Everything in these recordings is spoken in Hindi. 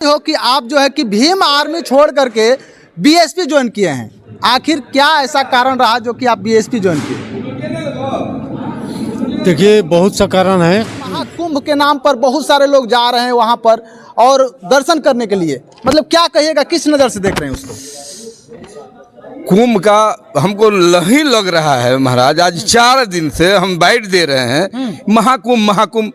हो कि आप जो है कि भीम आर्मी छोड़ करके बीएसपी ज्वाइन किए हैं, आखिर क्या ऐसा कारण रहा जो कि आप बीएसपी ज्वाइन किए? देखिए, बहुत सा कारण है। महाकुंभ के नाम पर बहुत सारे लोग जा रहे हैं वहां पर और दर्शन करने के लिए, मतलब क्या कहिएगा, किस नज़र से देख रहे हैं उसको? कुंभ का हमको नहीं लग रहा है महाराज। आज 4 दिन से हम बाइट दे रहे हैं महाकुंभ महाकुंभ।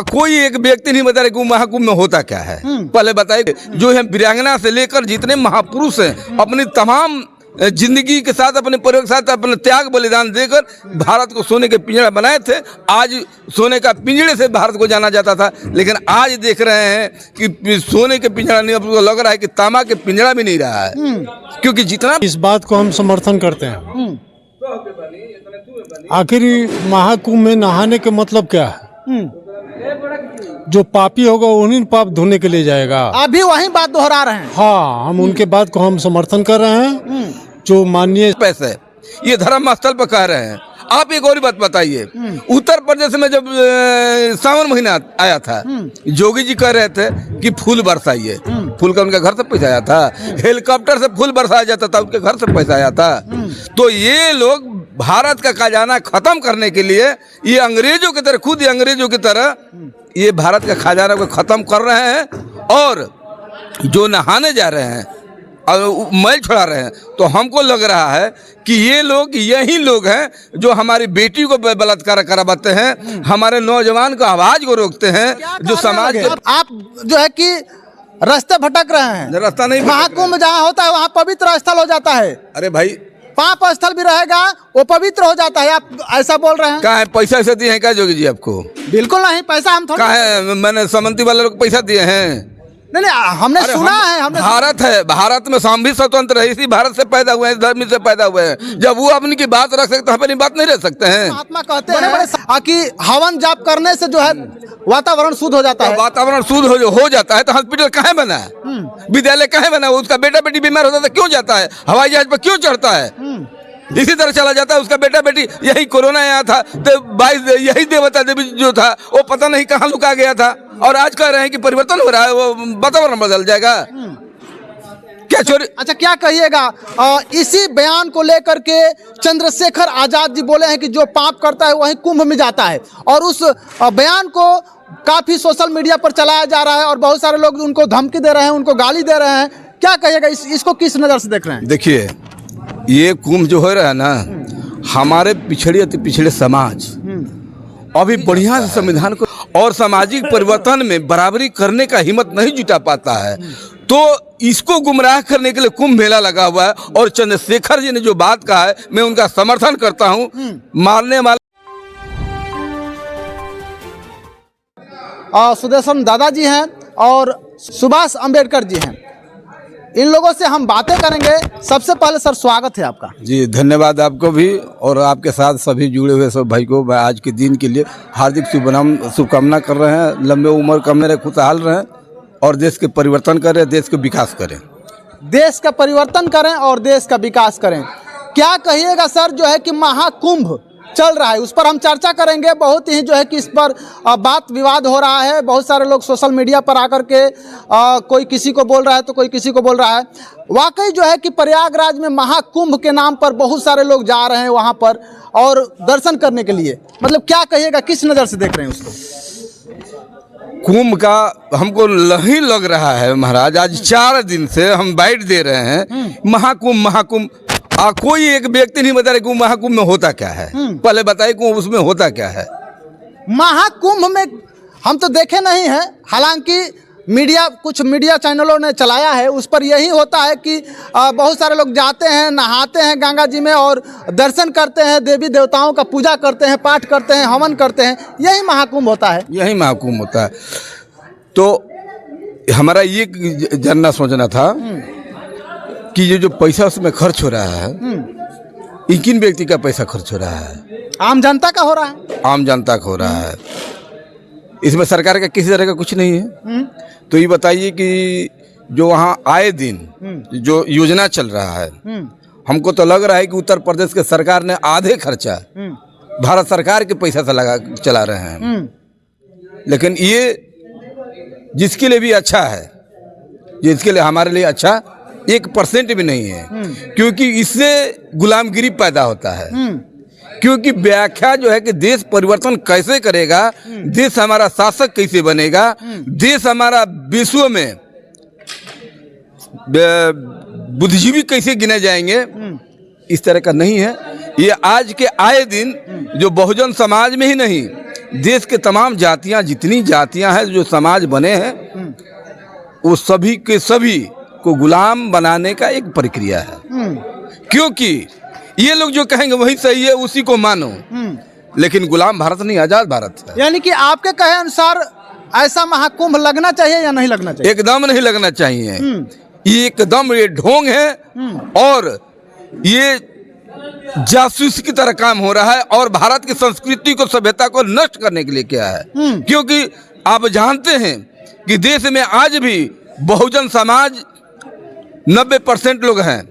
कोई एक व्यक्ति नहीं बता रहे कि महाकुंभ में होता क्या है। पहले बताइए, जो है वीरांगना से लेकर जितने महापुरुष हैं अपनी तमाम जिंदगी के साथ, अपने परिवार के साथ अपने त्याग बलिदान देकर भारत को सोने के पिंजड़ा बनाए थे। आज सोने का पिंजड़े से भारत को जाना जाता था, लेकिन आज देख रहे हैं कि सोने के पिंजड़ा नहीं, अब लग रहा है कि तांबा के पिंजड़ा भी नहीं रहा है। क्योंकि जितना इस बात को हम समर्थन करते हैं। आखिर महाकुंभ में नहाने का मतलब क्या है? जो पापी होगा उन्हीं पाप धोने के लिए जाएगा। अभी वही बात दोहरा रहे हैं। हाँ, हम उनके बात को हम समर्थन कर रहे हैं। जो माननीय पैसे ये धर्म स्थल पर कह रहे हैं। आप एक और बात बताइए, उत्तर प्रदेश में जब सावन महीना आया था, जोगी जी कह रहे थे कि फूल बरसाइए। फूल का उनके घर से पैसा आया था, हेलीकॉप्टर से फूल बरसाया जाता था, उनके घर से पैसा आया था। तो ये लोग भारत का खजाना खत्म करने के लिए ये अंग्रेजों की तरह, खुद अंग्रेजों की तरह ये भारत का खजाना को खत्म कर रहे हैं और जो नहाने जा रहे हैं और मैल छोड़ा रहे हैं। तो हमको लग रहा है कि ये लोग यही लोग हैं जो हमारी बेटी को बलात्कार करवाते हैं, हमारे नौजवान को आवाज को रोकते हैं, जो समाज के। आप जो है कि रास्ते भटक रहे हैं। रास्ता नहीं, महाकुंभ जहाँ होता है वहाँ पवित्र स्थल हो जाता है। अरे भाई, पाप स्थल भी रहेगा, वो पवित्र हो जाता है। आप ऐसा बोल रहे हैं? कहाँ है पैसा ऐसे दिए हैं क्या जोगी जी आपको? बिल्कुल नहीं, पैसा हम थोड़ा। कहाँ है? मैंने समंती वाले लोग पैसा दिए हैं? नहीं, हमने सुना है। हमने भारत है, भारत में हम भी स्वतंत्र है, इसी भारत से पैदा हुए हैं, धर्म से पैदा हुए हैं। जब वो अपनी की बात रख सकते हैं, अपनी बात नहीं रख सकते हैं। महात्मा कहते हैं कि हवन जाप करने से जो है वातावरण शुद्ध हो जाता है। वातावरण शुद्ध हो जाता है तो हॉस्पिटल कहाँ बना है, विद्यालय कहाँ बना है? उसका बेटा बेटी बीमार होता है क्यों जाता है? हवाई जहाज पर क्यों चढ़ता है? इसी तरह चला जाता है। उसका बेटा बेटी, यही कोरोना आया था तो 22 यही देवता देवी जो था वो पता नहीं कहाँ लुका गया था, और आज कह रहे हैं कि परिवर्तन हो रहा है, वो वातावरण बदल जाएगा। क्या चोरी? अच्छा, क्या कहिएगा इसी बयान को लेकर के? चंद्रशेखर आजाद जी बोले हैं कि जो पाप करता है वही कुंभ में जाता है, और उस बयान को काफी सोशल मीडिया पर चलाया जा रहा है और बहुत सारे लोग उनको धमकी दे रहे हैं, उनको गाली दे रहे हैं। क्या कहिएगा, इसको किस नज़र से देख रहे हैं? देखिए, ये कुंभ जो हो रहा है ना, हमारे पिछड़े अति पिछड़े समाज अभी बढ़िया से संविधान को और सामाजिक परिवर्तन में बराबरी करने का हिम्मत नहीं जुटा पाता है। तो इसको गुमराह करने के लिए कुंभ मेला लगा हुआ है। और चंद्रशेखर जी ने जो बात कहा है, मैं उनका समर्थन करता हूँ। मारने वाले सुदर्शन दादाजी हैं और सुभाष अंबेडकर जी हैं, इन लोगों से हम बातें करेंगे। सबसे पहले सर, स्वागत है आपका। जी, धन्यवाद आपको भी, और आपके साथ सभी जुड़े हुए सब भाई को मैं आज के दिन के लिए हार्दिक शुभकामना कर रहे हैं। लंबे उम्र कम रहे, खुशहाल रहें और देश के परिवर्तन करें, देश का विकास करें। देश का परिवर्तन करें और देश का विकास करें। क्या कहिएगा सर, जो है कि महाकुंभ चल रहा है, उस पर हम चर्चा करेंगे। बहुत ही जो है कि इस पर बात विवाद हो रहा है। बहुत सारे लोग सोशल मीडिया पर आकर के कोई किसी को बोल रहा है तो कोई किसी को बोल रहा है। वाकई जो है कि प्रयागराज में महाकुंभ के नाम पर बहुत सारे लोग जा रहे हैं वहां पर और दर्शन करने के लिए, मतलब क्या कहिएगा, किस नज़र से देख रहे हैं उसको? कुंभ का हमको नहीं लग रहा है महाराज। आज 4 दिन से हम बाइट दे रहे हैं महाकुंभ महाकुंभ। कोई एक व्यक्ति नहीं बता रहे कि महाकुंभ में होता क्या है। पहले बताइए कि उसमें होता क्या है। महाकुंभ में हम तो देखे नहीं हैं, हालांकि कुछ मीडिया चैनलों ने चलाया है, उस पर यही होता है कि बहुत सारे लोग जाते हैं, नहाते हैं गंगा जी में और दर्शन करते हैं, देवी देवताओं का पूजा करते हैं, पाठ करते हैं, हवन करते हैं। यही महाकुंभ होता है। यही महाकुंभ होता है। तो हमारा ये जानना सोचना था कि ये जो पैसा उसमें खर्च हो रहा है, ये किन व्यक्ति का पैसा खर्च हो रहा है? आम जनता का हो रहा है। आम जनता का हो रहा है। इसमें सरकार का किसी तरह का कुछ नहीं है। तो ये बताइए कि जो वहाँ आए दिन जो योजना चल रहा है, हमको तो लग रहा है कि उत्तर प्रदेश के सरकार ने आधे खर्चा भारत सरकार के पैसा से चला रहे हैं। लेकिन ये जिसके लिए भी अच्छा है जिसके लिए हमारे लिए अच्छा 1% भी नहीं है, क्योंकि इससे गुलामगिरी पैदा होता है। क्योंकि व्याख्या जो है कि देश परिवर्तन कैसे करेगा, देश हमारा शासक कैसे बनेगा, देश हमारा विश्व में बुद्धिजीवी कैसे गिने जाएंगे, इस तरह का नहीं है। ये आज के आए दिन जो बहुजन समाज में ही नहीं, देश के तमाम जातियां, जितनी जातियां हैं जो समाज बने हैं, वो सभी के सभी को गुलाम बनाने का एक प्रक्रिया है। क्योंकि ये लोग जो कहेंगे वही सही है, उसी को मानो, लेकिन गुलाम भारत नहीं, आजाद भारत है। यानी कि आपके कहे अनुसार ऐसा महाकुंभ लगना चाहिए या नहीं लगना चाहिए? एकदम नहीं लगना चाहिए। ये एकदम ये ढोंग है और ये जासूसी की तरह काम हो रहा है, और भारत की संस्कृति को, सभ्यता को नष्ट करने के लिए किया है। क्योंकि आप जानते हैं कि देश में आज भी बहुजन समाज 90% लोग हैं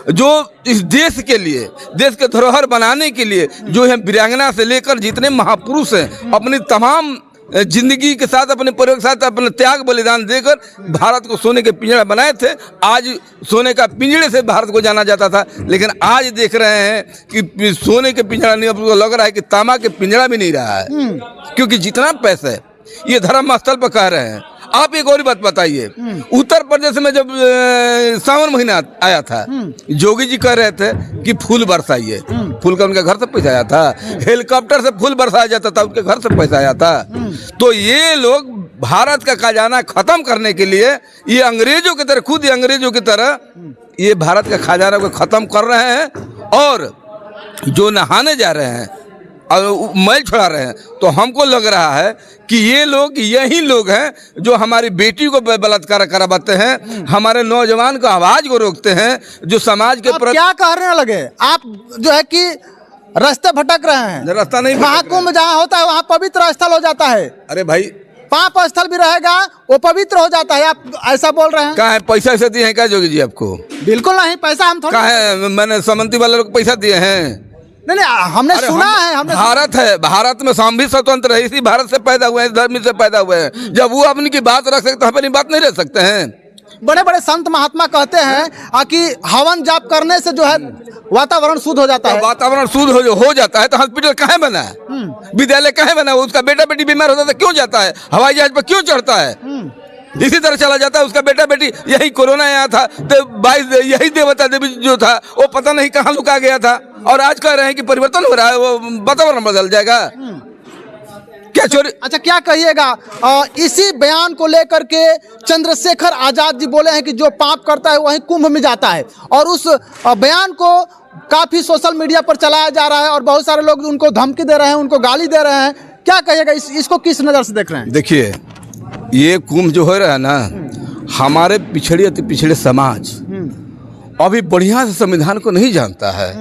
जो इस देश के लिए, देश के धरोहर बनाने के लिए, जो है वीरांगना से लेकर जितने महापुरुष हैं, अपनी तमाम जिंदगी के साथ, अपने परिवार के साथ, अपने त्याग बलिदान देकर भारत को सोने के पिंजड़ा बनाए थे। आज सोने का पिंजड़े से भारत को जाना जाता था, लेकिन आज देख रहे हैं कि सोने के पिंजड़ा नहीं, अब लग रहा है कि तांबा के पिंजड़ा भी नहीं रहा है। क्योंकि जितना पैसा है, ये धर्म स्थल पर कह रहे हैं। आप एक और बात बताइए, उत्तर प्रदेश में जब सावन महीना आया था, जोगी जी कह रहे थे कि फूल बरसाइए। फूल का उनके घर से पैसा आया था, हेलीकॉप्टर से फूल बरसाया जाता था, उनके घर से पैसा आया था। तो ये लोग भारत का खजाना खत्म करने के लिए, ये अंग्रेजों की तरह, खुद अंग्रेजों की तरह ये भारत का खजाना को खत्म कर रहे हैं, और जो नहाने जा रहे हैं और मैल छुड़ा रहे हैं। तो हमको लग रहा है कि ये लोग यही लोग हैं जो हमारी बेटी को बलात्कार करवाते हैं, हमारे नौजवान को आवाज को रोकते हैं, जो समाज के प्रति। क्या कहने लगे आप जो है कि रास्ते भटक रहे हैं? रास्ता नहीं, महाकुंभ जहाँ होता है वहाँ पवित्र स्थल हो जाता है। अरे भाई, पाप स्थल भी रहेगा, वो पवित्र हो जाता है। आप ऐसा बोल रहे हैं? कहाँ है पैसा ऐसे दिए हैं क्या जोगी जी आपको? बिल्कुल नहीं, पैसा हम थोड़ा। कहाँ है? मैंने समंती वाले लोग पैसा दिए हैं? नहीं, हमने सुना है। हमने भारत है, भारत में हम भी स्वतंत्र है, इसी भारत से पैदा हुए हैं, धर्म से पैदा हुए हैं। जब वो अपनी की बात रख सकते, हम अपनी बात नहीं रख सकते हैं? बड़े बड़े संत महात्मा कहते हैं कि हवन जाप करने से जो है वातावरण शुद्ध हो जाता है। वातावरण शुद्ध हो जाता है तो हॉस्पिटल कहाँ बना है, विद्यालय कहाँ बना है? उसका बेटा बेटी बीमार होता है तो क्यों जाता है? हवाई जहाज पर क्यों चढ़ता है? इसी तरह चला जाता है। उसका बेटा बेटी, यही कोरोना आया था तो 22 यही देवता देवी जो था वो पता नहीं कहाँ लुका गया था, और आज कह रहे हैं कि परिवर्तन हो रहा है, वो वातावरण बदल जाएगा। क्या चोरी? अच्छा, क्या कहिएगा इसी बयान को लेकर के? चंद्रशेखर आजाद जी बोले हैं कि जो पाप करता है वही कुंभ में जाता है, और उस बयान को काफी सोशल मीडिया पर चलाया जा रहा है, और बहुत सारे लोग उनको धमकी दे रहे हैं, उनको गाली दे रहे हैं। क्या कहिएगा, इसको किस नजर से देख रहे हैं? देखिए, ये कुंभ जो हो रहा है ना, हमारे पिछड़े अति पिछड़े समाज अभी बढ़िया से संविधान को नहीं जानता है,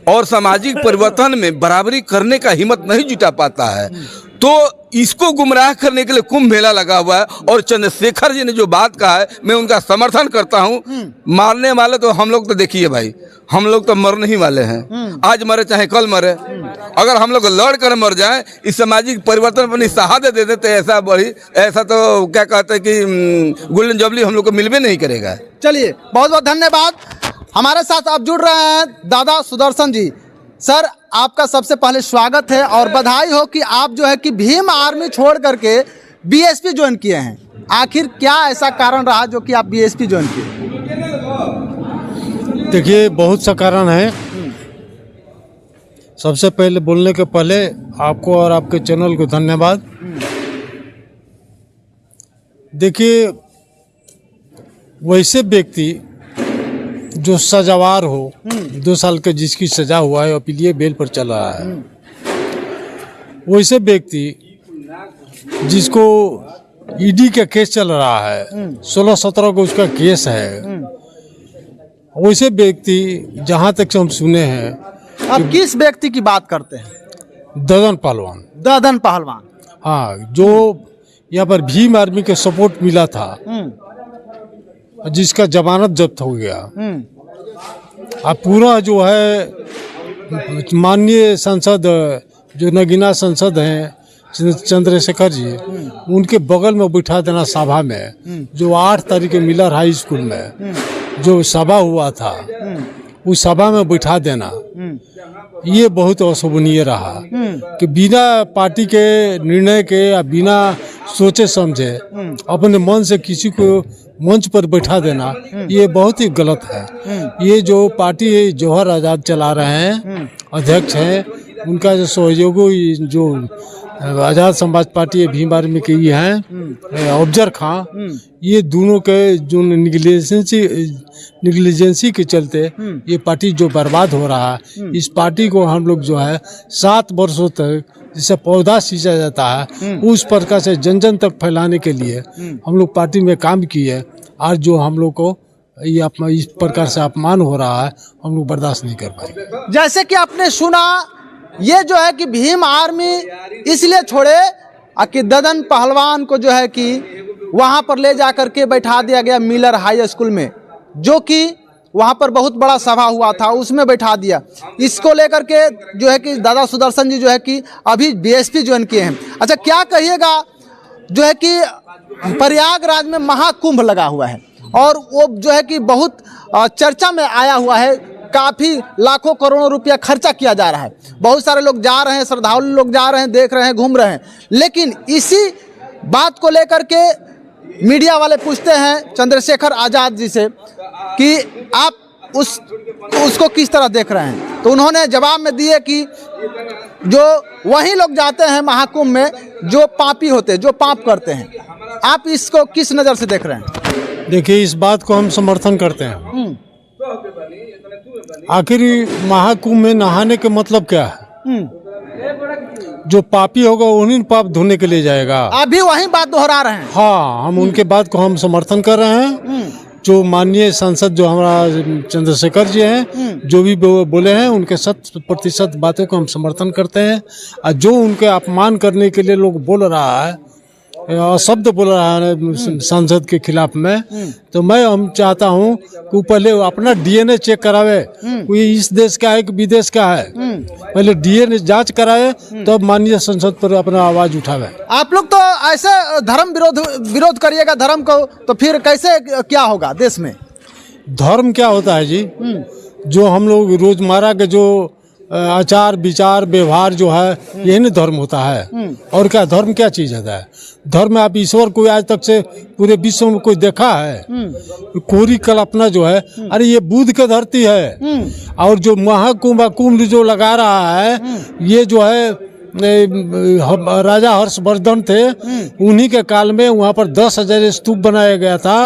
और सामाजिक परिवर्तन में बराबरी करने का हिम्मत नहीं जुटा पाता है। तो इसको गुमराह करने के लिए कुंभ मेला लगा हुआ है। और चंद्रशेखर जी ने जो बात कहा है, मैं उनका समर्थन करता हूँ। मारने वाले तो हम लोग तो देखिए भाई, हम लोग तो मरने ही वाले हैं, आज मरे चाहे कल मरे। अगर हम लोग लड़ कर मर जाए, इस सामाजिक परिवर्तन पर शहादत दे देते, ऐसा तो क्या कहते हैं कि गोल्डन जुबली हम लोग को मिलवे नहीं करेगा। चलिए, बहुत बहुत धन्यवाद। हमारे साथ आप जुड़ रहे हैं दादा सुदर्शन जी। सर, आपका सबसे पहले स्वागत है और बधाई हो कि आप जो है कि भीम आर्मी छोड़ करके बीएसपी ज्वाइन किए हैं। आखिर क्या ऐसा कारण रहा जो कि आप बीएसपी ज्वाइन किए? देखिए, बहुत सा कारण है। सबसे पहले बोलने के पहले आपको और आपके चैनल को धन्यवाद। देखिए, वैसे व्यक्ति जो सजावार हो, 2 साल के जिसकी सजा हुआ है, अपीलीय बेल पर चल रहा है, वैसे व्यक्ति जिसको ईडी का केस चल रहा है, 16-17 को उसका केस है, वैसे व्यक्ति जहाँ तक हम सुने हैं। अब किस व्यक्ति की बात करते हैं? ददन पहलवान। ददन पहलवान, हाँ, जो यहाँ पर भीम आर्मी के सपोर्ट मिला था, जिसका जमानत जब्त हो गया। अब पूरा जो है माननीय सांसद जो नगीना सांसद हैं, चंद्रशेखर जी, उनके बगल में बिठा देना सभा में, जो 8 तारीख के मिलर हाई स्कूल में जो सभा हुआ था, उस सभा में बिठा देना, ये बहुत अशोभनीय रहा कि बिना पार्टी के निर्णय के या बिना सोचे समझे अपने मन से किसी को मंच पर बैठा देना, ये बहुत ही गलत है। ये जो पार्टी जौहर आज़ाद चला रहे हैं, अध्यक्ष हैं, उनका जो सहयोगी जो आज़ाद समाज पार्टी भीम आर्मी के ये हैं अफजल खां, ये दोनों के जो निगलिजेंसी के चलते ये पार्टी जो बर्बाद हो रहा है, इस पार्टी को हम लोग जो है 7 वर्षों तक जिसे पौधा सींचा जाता है, उस प्रकार से जन जन तक फैलाने के लिए हम लोग पार्टी में काम किए। आज जो हम लोग को ये इस प्रकार से अपमान हो रहा है, हम लोग बर्दाश्त नहीं कर पाए। जैसे कि आपने सुना, ये जो है कि भीम आर्मी इसलिए छोड़े कि ददन पहलवान को जो है कि वहाँ पर ले जा करके बैठा दिया गया मिलर हाई स्कूल में, जो कि वहाँ पर बहुत बड़ा सभा हुआ था, उसमें बैठा दिया। इसको लेकर के जो है कि दादा सुदर्शन जी जो है कि अभी बीएसपी ज्वाइन किए हैं। अच्छा, क्या कहिएगा जो है कि प्रयागराज में महाकुंभ लगा हुआ है और वो जो है कि बहुत चर्चा में आया हुआ है, काफ़ी लाखों करोड़ों रुपया खर्चा किया जा रहा है, बहुत सारे लोग जा रहे हैं, श्रद्धालु लोग जा रहे हैं, देख रहे हैं, घूम रहे हैं। लेकिन इसी बात को लेकर के मीडिया वाले पूछते हैं चंद्रशेखर आज़ाद जी से कि आप उसको किस तरह देख रहे हैं, तो उन्होंने जवाब में दिए कि जो वही लोग जाते हैं महाकुंभ में जो पापी होते हैं, जो पाप करते हैं। आप इसको किस नज़र से देख रहे हैं? देखिए, इस बात को हम समर्थन करते हैं। आखिर महाकुंभ में नहाने के मतलब क्या है? जो पापी होगा उन्हीं पाप धोने के लिए जाएगा। आप भी वही बात दोहरा रहे हैं। हाँ, हम उनके बात को हम समर्थन कर रहे हैं। जो माननीय सांसद जो हमारा चंद्रशेखर जी हैं, जो भी बोले हैं, उनके 100% बातों को हम समर्थन करते हैं। और जो उनके अपमान करने के लिए लोग बोल रहा है, शब्द बोल रहा है सांसद के खिलाफ में, तो मैं हम चाहता हूँ कि पहले अपना डीएनए चेक करावे, कोई इस देश का है कि विदेश का है। पहले डीएनए जांच कराए, तब माननीय संसद पर अपना आवाज उठावे। आप लोग तो ऐसे धर्म विरोध करिएगा धर्म को, तो फिर कैसे क्या होगा देश में? धर्म क्या होता है जी? जो हम लोग रोजमर्रा के जो आचार विचार व्यवहार जो है, यही ना धर्म होता है। और क्या धर्म क्या चीज होता है? धर्म आप ईश्वर को आज तक से पूरे विश्व में कोई देखा है? कोरी कल्पना जो है, अरे ये बुध की धरती है। और जो महाकुंभ जो लगा रहा है, ये जो है राजा हर्षवर्धन थे, उन्हीं के काल में वहाँ पर 10,000 स्तूप बनाया गया था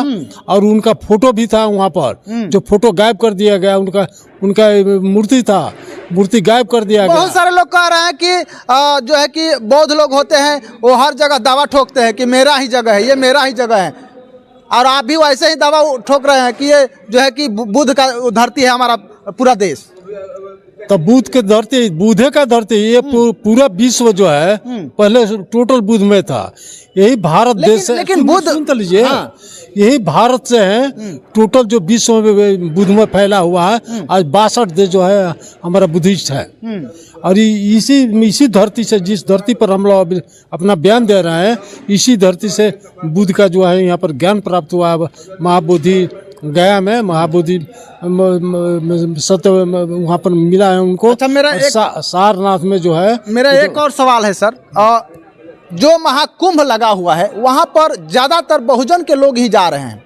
और उनका फोटो भी था वहाँ पर, जो फोटो गायब कर दिया गया। उनका मूर्ति था, मूर्ति गायब कर दिया गया। बहुत सारे लोग कह रहे हैं कि जो है कि बौद्ध लोग होते हैं, वो हर जगह दावा ठोकते हैं कि मेरा ही जगह है, ये मेरा ही जगह है। और आप भी वैसे ही दावा ठोक रहे हैं कि ये जो है कि बुद्ध का धरती है हमारा पूरा देश। तो बुद्ध के धरती, बुद्धे का धरती, ये पूरा विश्व जो है पहले टोटल बुद्ध में था। यही भारत देश है। लेकिन बुद्ध, सुन लीजिए, यही भारत से है टोटल जो विश्व में बुद्ध में फैला हुआ है। आज 62 देश जो है हमारा बुद्धिस्ट है। और इसी धरती से, जिस धरती पर हम लोग अपना बयान दे रहे हैं, इसी धरती से बुद्ध का जो है यहाँ पर ज्ञान प्राप्त हुआ है। महाबोधि गया में महाबोधि सत्य वहाँ पर मिला है उनको। अच्छा, मेरा सारनाथ में जो है। मेरा एक और सवाल है सर, जो महाकुंभ लगा हुआ है वहाँ पर ज़्यादातर बहुजन के लोग ही जा रहे हैं,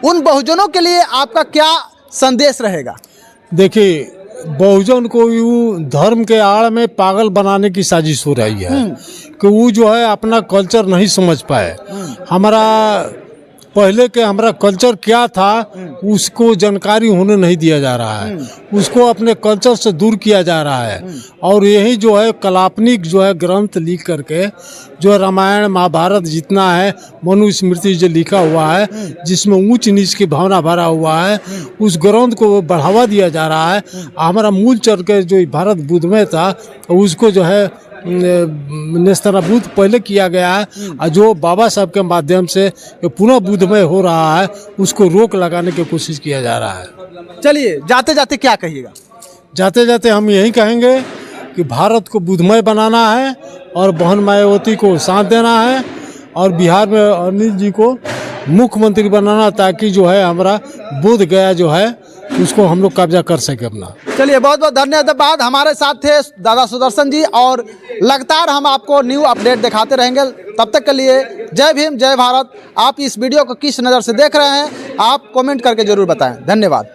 उन बहुजनों के लिए आपका क्या संदेश रहेगा? देखिए, बहुजन को यूँ धर्म के आड़ में पागल बनाने की साजिश हो रही है कि वो जो है अपना कल्चर नहीं समझ पाए। हमारा पहले के हमारा कल्चर क्या था उसको जानकारी होने नहीं दिया जा रहा है, उसको अपने कल्चर से दूर किया जा रहा है। और यही जो है काल्पनिक जो है ग्रंथ लिख करके, जो रामायण महाभारत जितना है, मनुस्मृति जो लिखा हुआ है, जिसमें ऊंच नीच की भावना भरा हुआ है, उस ग्रंथ को बढ़ावा दिया जा रहा है। हमारा मूल चर के जो भारत बुद्ध में था, उसको जो है नेस्तनाबूद पहले किया गया है। और जो बाबा साहब के माध्यम से पुनः बुद्धमय हो रहा है, उसको रोक लगाने की कोशिश किया जा रहा है। चलिए, जाते जाते क्या कहिएगा? जाते जाते हम यही कहेंगे कि भारत को बुद्धमय बनाना है और बहन मायावती को साथ देना है और बिहार में अनिल जी को मुख्यमंत्री बनाना, ताकि जो है हमारा बोध गया जो है उसको हम लोग कब्जा कर सके अपना। चलिए बहुत बहुत धन्यवाद। हमारे साथ थे दादा सुदर्शन जी और लगातार हम आपको न्यू अपडेट दिखाते रहेंगे। तब तक के लिए जय भीम, जय भारत। आप इस वीडियो को किस नज़र से देख रहे हैं आप कमेंट करके ज़रूर बताएं। धन्यवाद।